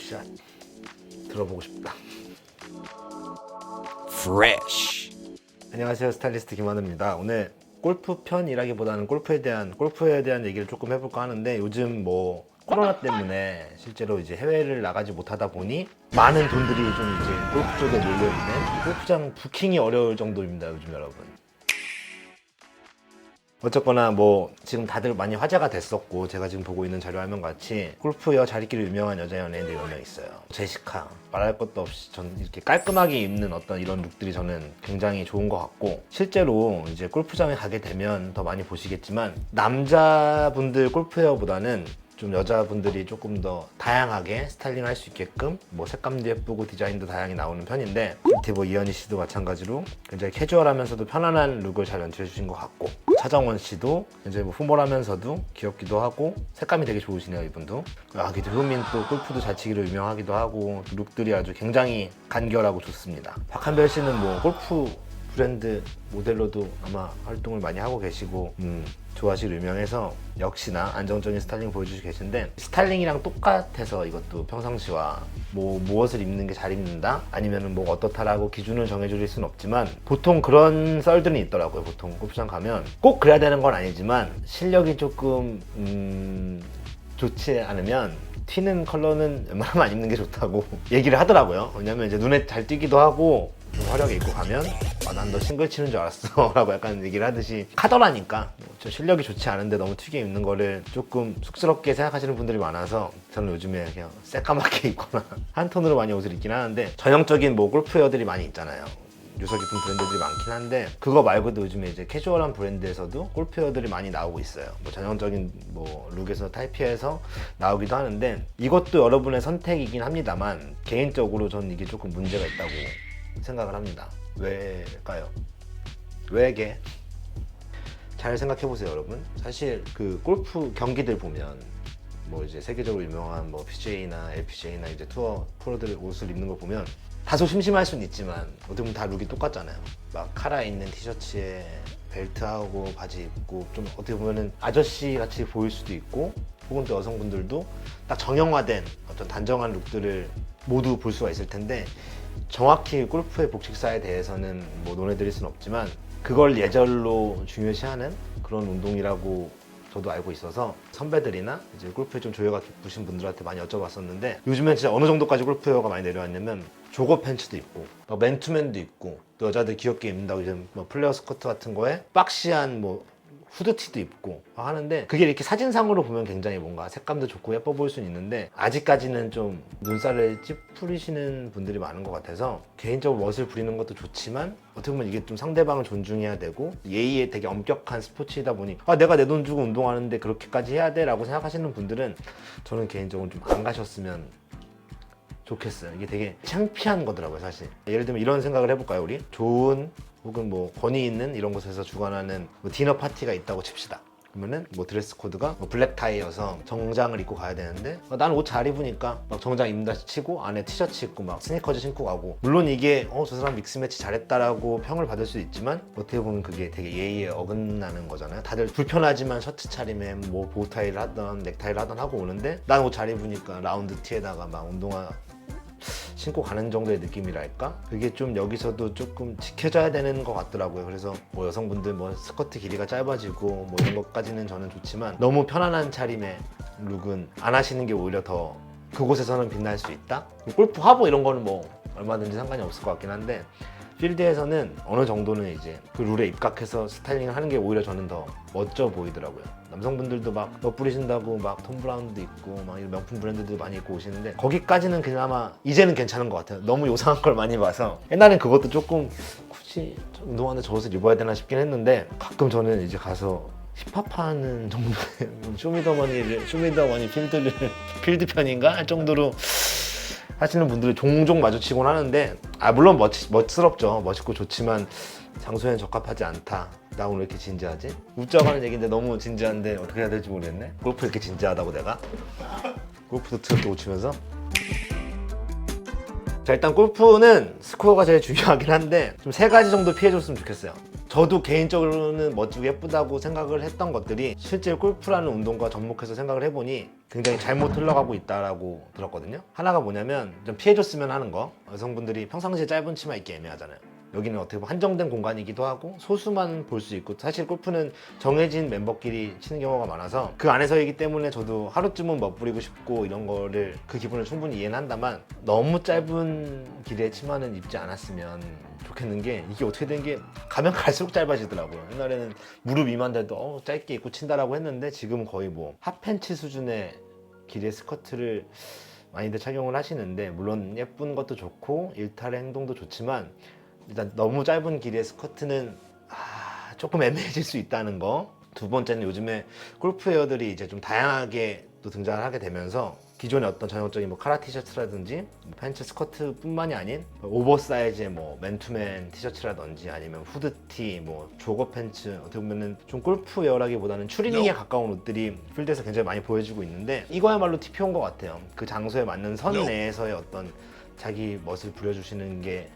샷 들어보고 싶다. Fresh. 안녕하세요, 스타일리스트 김한우입니다. 오늘 골프 편이라기보다는 골프에 대한 얘기를 조금 해볼까 하는데, 요즘 뭐 코로나 때문에 실제로 이제 해외를 나가지 못하다 보니 많은 돈들이 좀 이제 골프 쪽에 몰려있는, 골프장 부킹이 어려울 정도입니다, 요즘 여러분. 어쨌거나 뭐 지금 다들 많이 화제가 됐었고, 제가 지금 보고 있는 자료 화면 같이 골프여 잘 입기로 유명한 여자 연예인들이 몇 명 있어요. 제시카, 말할 것도 없이 전 이렇게 깔끔하게 입는 어떤 이런 룩들이 저는 굉장히 좋은 것 같고, 실제로 이제 골프장에 가게 되면 더 많이 보시겠지만 남자분들 골프웨어보다는 좀 여자분들이 조금 더 다양하게 스타일링 할 수 있게끔 뭐 색감도 예쁘고 디자인도 다양히 나오는 편인데, 밑에 뭐 이현희 씨도 마찬가지로 굉장히 캐주얼하면서도 편안한 룩을 잘 연출해 주신 것 같고, 차정원 씨도 굉장히 뭐 포멀하면서도 귀엽기도 하고 색감이 되게 좋으시네요, 이분도. 김효민 또 골프도 잘 치기로 유명하기도 하고, 룩들이 아주 굉장히 간결하고 좋습니다. 박한별 씨는 뭐 골프 브랜드 모델로도 아마 활동을 많이 하고 계시고 좋아하시기로 유명해서 역시나 안정적인 스타일링 보여주시고 계신데, 스타일링이랑 똑같아서 이것도 평상시와 뭐 무엇을 입는 게 잘 입는다 아니면은 뭐 어떻다라고 기준을 정해줄 수는 없지만, 보통 그런 썰들은 있더라고요. 보통 골프장 가면 꼭 그래야 되는 건 아니지만 실력이 조금 좋지 않으면 튀는 컬러는 웬만하면 안 입는 게 좋다고 얘기를 하더라고요. 왜냐면 이제 눈에 잘 띄기도 하고 좀 화려하게 입고 가면 난 너 싱글 치는 줄 알았어 라고 약간 얘기를 하듯이 하더라니까, 저 실력이 좋지 않은데 너무 튀게 입는 거를 조금 쑥스럽게 생각하시는 분들이 많아서 저는 요즘에 그냥 새까맣게 입거나 한 톤으로 많이 옷을 입긴 하는데, 전형적인 뭐 골프웨어들이 많이 있잖아요. 유서 깊은 브랜드들이 많긴 한데, 그거 말고도 요즘에 이제 캐주얼한 브랜드에서도 골프웨어들이 많이 나오고 있어요. 뭐 전형적인 뭐 룩에서 타이피에서 나오기도 하는데, 이것도 여러분의 선택이긴 합니다만 개인적으로 저는 이게 조금 문제가 있다고 생각을 합니다. 왜일까요? 왜게? 잘 생각해보세요, 여러분. 사실 그 골프 경기들 보면 뭐 이제 세계적으로 유명한 뭐 PGA나 LPGA나 이제 투어 프로들 옷을 입는 거 보면 다소 심심할 수는 있지만 어떻게 보면 다 룩이 똑같잖아요. 막 카라 있는 티셔츠에 벨트하고 바지 입고, 좀 어떻게 보면은 아저씨 같이 보일 수도 있고, 혹은 또 여성분들도 딱 정형화된 어떤 단정한 룩들을 모두 볼 수가 있을 텐데, 정확히 골프의 복식사에 대해서는 뭐 논해드릴 수는 없지만 그걸 예절로 중요시하는 그런 운동이라고 저도 알고 있어서 선배들이나 이제 골프에 좀 조예가 깊으신 분들한테 많이 여쭤봤었는데, 요즘엔 진짜 어느 정도까지 골프웨어가 많이 내려왔냐면 조거 팬츠도 있고 맨투맨도 있고, 또 여자들 귀엽게 입는다고 이제 뭐 플레어 스커트 같은 거에 박시한 뭐 후드티도 입고 하는데, 그게 이렇게 사진상으로 보면 굉장히 뭔가 색감도 좋고 예뻐 보일 수는 있는데, 아직까지는 좀 눈살을 찌푸리시는 분들이 많은 것 같아서, 개인적으로 멋을 부리는 것도 좋지만 어떻게 보면 이게 좀 상대방을 존중해야 되고 예의에 되게 엄격한 스포츠이다 보니 내가 내 돈 주고 운동하는데 그렇게까지 해야 돼? 라고 생각하시는 분들은 저는 개인적으로 좀 안 가셨으면 좋겠어요. 이게 되게 창피한 거더라고요, 사실. 예를 들면 이런 생각을 해볼까요, 우리? 좋은 혹은 뭐 권위 있는 이런 곳에서 주관하는 뭐 디너 파티가 있다고 칩시다. 그러면은 뭐 드레스 코드가 뭐 블랙 타이여서 정장을 입고 가야 되는데, 나는 옷 잘 입으니까 막 정장 입는다 치고 안에 티셔츠 입고 막 스니커즈 신고 가고, 물론 이게 저 사람 믹스매치 잘했다라고 평을 받을 수 있지만 어떻게 보면 그게 되게 예의에 어긋나는 거잖아요. 다들 불편하지만 셔츠 차림에 뭐 보우타이를 하던 넥타이를 하던 하고 오는데, 난 옷 잘 입으니까 라운드 티에다가 막 운동화 신고 가는 정도의 느낌이랄까? 그게 좀 여기서도 조금 지켜져야 되는 것 같더라고요. 그래서 뭐 여성분들 뭐 스커트 길이가 짧아지고 뭐 이런 것까지는 저는 좋지만, 너무 편안한 차림의 룩은 안 하시는 게 오히려 더 그곳에서는 빛날 수 있다? 골프 화보 이런 거는 뭐 얼마든지 상관이 없을 것 같긴 한데, 필드에서는 어느 정도는 이제 그 룰에 입각해서 스타일링을 하는 게 오히려 저는 더 멋져 보이더라고요. 남성분들도 막 멋부리신다고 막 톰 브라운도 있고 막 이런 명품 브랜드도 많이 입고 오시는데, 거기까지는 그나마 이제는 괜찮은 것 같아요. 너무 요상한 걸 많이 봐서. 옛날엔 그것도 조금 굳이 운동하는데 저 옷을 입어야 되나 싶긴 했는데, 가끔 저는 이제 가서 힙합하는 정도의 쇼미더머니 필드 편인가 할 정도로 하시는 분들이 종종 마주치곤 하는데, 물론 멋스럽죠. 멋있고 좋지만 장소에는 적합하지 않다. 나 오늘 왜 이렇게 진지하지? 웃자고 하는 얘기인데 너무 진지한데 어떻게 해야 될지 모르겠네. 골프 이렇게 진지하다고 내가? 골프도 트럭도 못 치면서? 자, 일단 골프는 스코어가 제일 중요하긴 한데 좀 3가지 정도 피해줬으면 좋겠어요. 저도 개인적으로는 멋지고 예쁘다고 생각을 했던 것들이 실제 골프라는 운동과 접목해서 생각을 해보니 굉장히 잘못 흘러가고 있다라고 들었거든요. 하나가 뭐냐면 좀 피해줬으면 하는 거. 여성분들이 평상시에 짧은 치마 입기 애매하잖아요. 여기는 어떻게 보면 한정된 공간이기도 하고 소수만 볼 수 있고, 사실 골프는 정해진 멤버끼리 치는 경우가 많아서 그 안에서이기 때문에 저도 하루쯤은 멋부리고 싶고 이런 거를 그 기분을 충분히 이해는 한다만, 너무 짧은 길의 치마는 입지 않았으면 좋겠는 게, 이게 어떻게 된 게 가면 갈수록 짧아지더라고요. 옛날에는 무릎 이만돼도 짧게 입고 친다라고 했는데 지금은 거의 뭐 핫팬츠 수준의 길이의 스커트를 많이들 착용을 하시는데, 물론 예쁜 것도 좋고 일탈의 행동도 좋지만 일단 너무 짧은 길이의 스커트는 조금 애매해질 수 있다는 거. 두 번째는 요즘에 골프웨어들이 이제 좀 다양하게 또 등장을 하게 되면서 기존의 어떤 전형적인 뭐 카라 티셔츠라든지 팬츠 스커트 뿐만이 아닌 오버사이즈의 뭐 맨투맨 티셔츠라든지 아니면 후드티, 뭐 조거 팬츠, 어떻게 보면은 좀 골프웨어라기보다는 추리닝에 가까운 옷들이 필드에서 굉장히 많이 보여지고 있는데, 이거야말로 TPO인 것 같아요. 그 장소에 맞는 선 내에서의 어떤 자기 멋을 부려주시는 게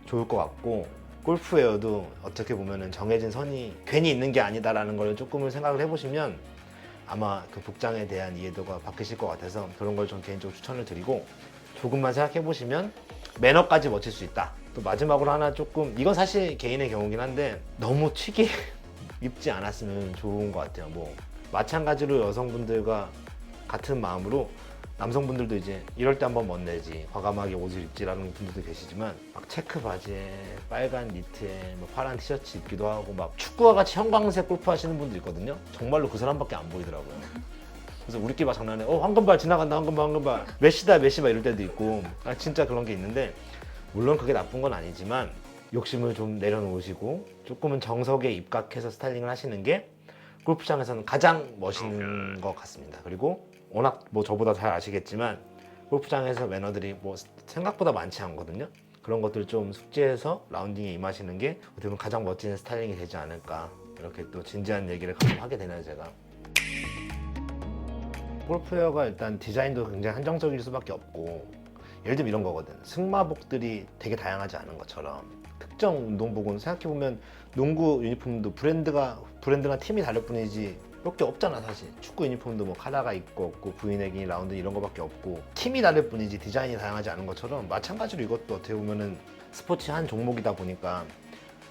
좋을 것 같고, 골프웨어도 어떻게 보면은 정해진 선이 괜히 있는 게 아니다라는 걸 조금을 생각을 해보시면 아마 그 복장에 대한 이해도가 바뀌실 것 같아서 그런 걸 좀 개인적으로 추천을 드리고, 조금만 생각해 보시면 매너까지 멋질 수 있다. 또 마지막으로 하나, 조금 이건 사실 개인의 경우긴 한데 너무 튀게 입지 않았으면 좋은 것 같아요. 뭐 마찬가지로 여성분들과 같은 마음으로 남성분들도 이제 이럴 때 한번 멋내지 과감하게 옷을 입지라는 분들도 계시지만, 막 체크 바지에 빨간 니트에 뭐 파란 티셔츠 입기도 하고, 막 축구와 같이 형광색 골프 하시는 분들 있거든요. 정말로 그 사람밖에 안 보이더라고요. 그래서 우리끼리 막 장난해, 황금발 지나간다, 황금발 메시다 막 이럴 때도 있고, 진짜 그런 게 있는데, 물론 그게 나쁜 건 아니지만 욕심을 좀 내려놓으시고 조금은 정석에 입각해서 스타일링을 하시는 게 골프장에서는 가장 멋있는 것 같습니다. 그리고 워낙 뭐 저보다 잘 아시겠지만 골프장에서 매너들이 뭐 생각보다 많지 않거든요. 그런 것들 좀 숙지해서 라운딩에 임하시는 게 어떻게 보면 가장 멋진 스타일링이 되지 않을까, 이렇게 또 진지한 얘기를 가끔 하게 되네요, 제가. 골프웨어가 일단 디자인도 굉장히 한정적일 수밖에 없고, 예를 들면 이런 거거든. 승마복들이 되게 다양하지 않은 것처럼 특정 운동복은 생각해보면 농구 유니폼도 브랜드나 팀이 다를 뿐이지 몇 개 없잖아. 사실 축구 유니폼도 뭐 카라가 있고 없고 브이넥이 라운드 이런 거밖에 없고 팀이 다를 뿐이지 디자인이 다양하지 않은 것처럼, 마찬가지로 이것도 어떻게 보면은 스포츠 한 종목이다 보니까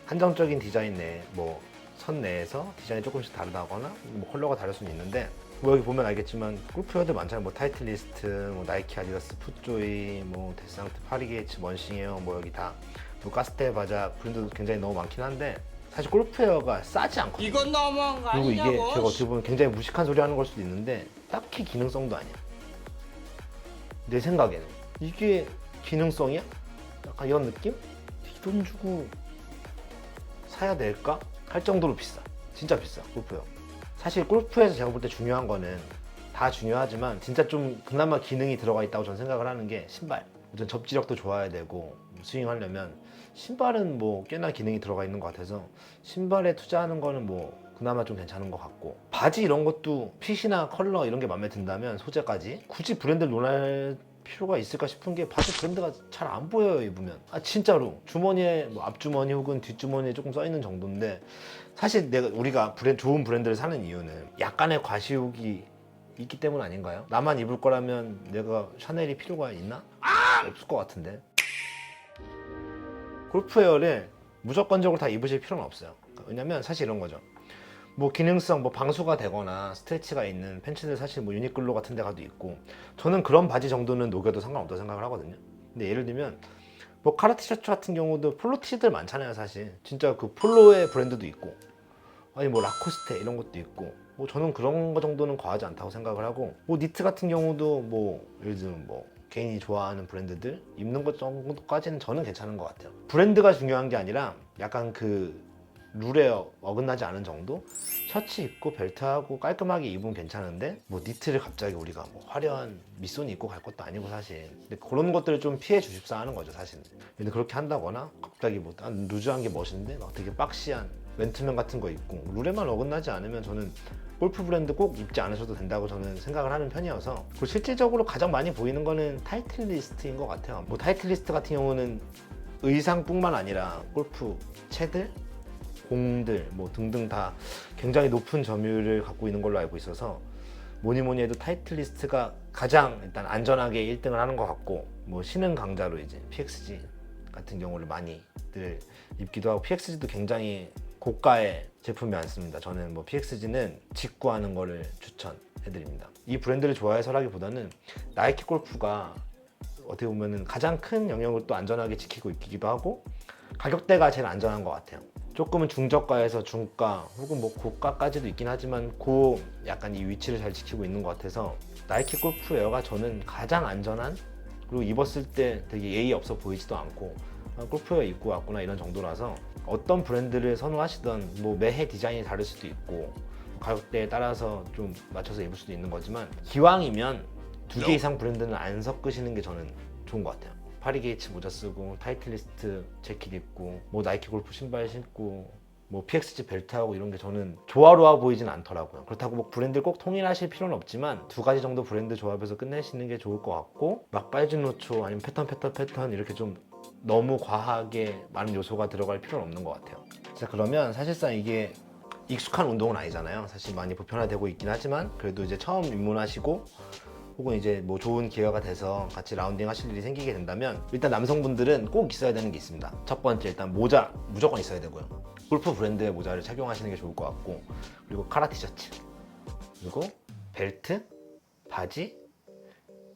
한정적인 디자인 내 뭐 선 내에서 디자인이 조금씩 다르다거나 뭐 컬러가 다를 수는 있는데, 뭐 여기 보면 알겠지만 골프웨어들 많잖아요. 뭐 타이틀리스트, 뭐 나이키, 아디다스, 풋조이, 뭐 데상트, 파리게이츠, 먼싱에어, 뭐 여기 다 뭐 가스테, 바작 브랜드도 굉장히 너무 많긴 한데, 사실 골프웨어가 싸지 않거든요. 이건 너무한 거 그리고 아니냐고. 이게 제가 어떻게 보면 굉장히 무식한 소리 하는 걸 수도 있는데 딱히 기능성도 아니야. 내 생각에는 이게 기능성이야? 약간 이런 느낌? 이 돈 주고 사야 될까? 할 정도로 비싸. 진짜 비싸, 골프웨어. 사실 골프에서 제가 볼 때 중요한 거는, 다 중요하지만 진짜 좀 그나마 기능이 들어가 있다고 저는 생각을 하는 게 신발. 어떤 접지력도 좋아야 되고, 스윙하려면 신발은 뭐 꽤나 기능이 들어가 있는 것 같아서 신발에 투자하는 거는 뭐 그나마 좀 괜찮은 것 같고, 바지 이런 것도 핏이나 컬러 이런 게 마음에 든다면 소재까지 굳이 브랜드를 논할 필요가 있을까 싶은 게, 바지 브랜드가 잘 안 보여요, 입으면. 진짜로 주머니에 뭐 앞주머니 혹은 뒷주머니에 조금 써있는 정도인데, 사실 우리가 좋은 브랜드를 사는 이유는 약간의 과시욕이 있기 때문 아닌가요? 나만 입을 거라면 내가 샤넬이 필요가 있나? 없을 것 같은데. 골프웨어를 무조건적으로 다 입으실 필요는 없어요. 왜냐면 사실 이런 거죠. 뭐 기능성, 뭐 방수가 되거나 스트레치가 있는 팬츠들 사실 뭐 유니클로 같은 데 가도 있고, 저는 그런 바지 정도는 녹여도 상관없다고 생각을 하거든요. 근데 예를 들면 뭐 카라 티셔츠 같은 경우도 폴로 티들 많잖아요. 사실 진짜 그 폴로의 브랜드도 있고, 아니 뭐 라코스테 이런 것도 있고, 뭐 저는 그런 거 정도는 과하지 않다고 생각을 하고, 뭐 니트 같은 경우도 뭐 예를 들면 뭐 개인이 좋아하는 브랜드들 입는 것 정도까지는 저는 괜찮은 것 같아요. 브랜드가 중요한 게 아니라 약간 그 룰에 어긋나지 않은 정도? 셔츠 입고 벨트하고 깔끔하게 입으면 괜찮은데, 뭐 니트를 갑자기 우리가 뭐 화려한 밑손 입고 갈 것도 아니고 사실. 근데 그런 것들을 좀 피해 주십사 하는 거죠, 사실. 근데 그렇게 한다거나 갑자기 뭐 루즈한 게 멋있는데 막 되게 박시한 맨투맨 같은 거 입고 룰에만 어긋나지 않으면 저는 골프 브랜드 꼭 입지 않으셔도 된다고 저는 생각을 하는 편이어서. 그리고 실질적으로 가장 많이 보이는 거는 타이틀리스트인 것 같아요. 뭐 타이틀리스트 같은 경우는 의상뿐만 아니라 골프 채들, 공들 뭐 등등 다 굉장히 높은 점유율을 갖고 있는 걸로 알고 있어서 뭐니 해도 타이틀리스트가 가장 일단 안전하게 1등을 하는 것 같고, 뭐 신흥 강자로 이제 PXG 같은 경우를 많이들 입기도 하고, PXG도 굉장히 고가의 제품이 많습니다. 저는 뭐 PXG는 직구하는 거를 추천해드립니다. 이 브랜드를 좋아해서라기보다는 나이키 골프가 어떻게 보면은 가장 큰 영역을 또 안전하게 지키고 있기도 하고, 가격대가 제일 안전한 것 같아요. 조금은 중저가에서 중가 혹은 뭐 고가까지도 있긴 하지만 그 약간 이 위치를 잘 지키고 있는 것 같아서 나이키 골프 에어가 저는 가장 안전한, 그리고 입었을 때 되게 예의 없어 보이지도 않고 골프 에어 입고 왔구나 이런 정도라서, 어떤 브랜드를 선호하시던 뭐 매해 디자인이 다를 수도 있고 가격대에 따라서 좀 맞춰서 입을 수도 있는 거지만, 기왕이면 2개 이상 브랜드는 안 섞으시는 게 저는 좋은 것 같아요. 파리게이츠 모자 쓰고 타이틀리스트 재킷 입고 뭐 나이키 골프 신발 신고 뭐 PXG 벨트하고 이런 게 저는 조화로워 보이진 않더라고요. 그렇다고 뭐 브랜드를 꼭 통일하실 필요는 없지만 2가지 정도 브랜드 조합해서 끝내시는 게 좋을 것 같고, 막 빨주노초 아니면 패턴 이렇게 좀 너무 과하게 많은 요소가 들어갈 필요는 없는 것 같아요. 자, 그러면 사실상 이게 익숙한 운동은 아니잖아요. 사실 많이 보편화되고 있긴 하지만 그래도 이제 처음 입문하시고 혹은 이제 뭐 좋은 기회가 돼서 같이 라운딩 하실 일이 생기게 된다면, 일단 남성분들은 꼭 있어야 되는 게 있습니다. 첫 번째, 일단 모자 무조건 있어야 되고요. 골프 브랜드의 모자를 착용하시는 게 좋을 것 같고, 그리고 카라 티셔츠, 그리고 벨트, 바지,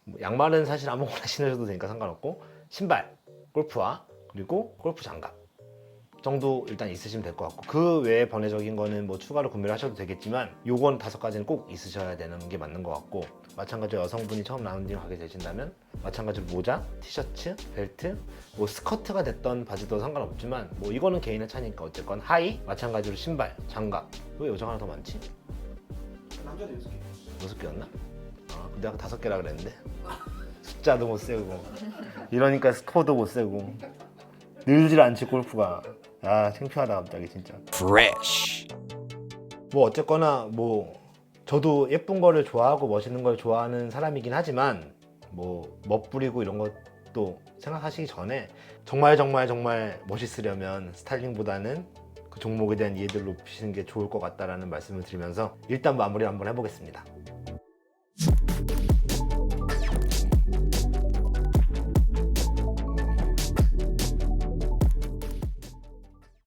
뭐 양말은 사실 아무거나 신으셔도 되니까 상관없고, 신발, 골프화, 그리고 골프 장갑 정도 일단 있으시면 될 것 같고, 그 외에 번외적인 거는 뭐 추가로 구매를 하셔도 되겠지만 요건 5가지는 꼭 있으셔야 되는 게 맞는 것 같고, 마찬가지로 여성분이 처음 라운딩 가게 되신다면 마찬가지로 모자, 티셔츠, 벨트, 뭐 스커트가 됐던 바지도 상관없지만 뭐 이거는 개인의 차니까 어쨌건 하의, 마찬가지로 신발, 장갑. 왜 여자가 하나 더 많지? 남자도 6개. 6개였나? 근데 아까 5개라 그랬는데 숫자도 못 세우고 이러니까 스코어도 못 세우고 늘질 않지 골프가. 창피하다 갑자기 진짜. Fresh. 뭐 어쨌거나 뭐 저도 예쁜 거를 좋아하고 멋있는 걸 좋아하는 사람이긴 하지만, 뭐 멋부리고 이런 것도 생각하시기 전에 정말 멋있으려면 스타일링보다는 그 종목에 대한 이해도를 높이시는 게 좋을 것 같다라는 말씀을 드리면서 일단 마무리 한번 해보겠습니다.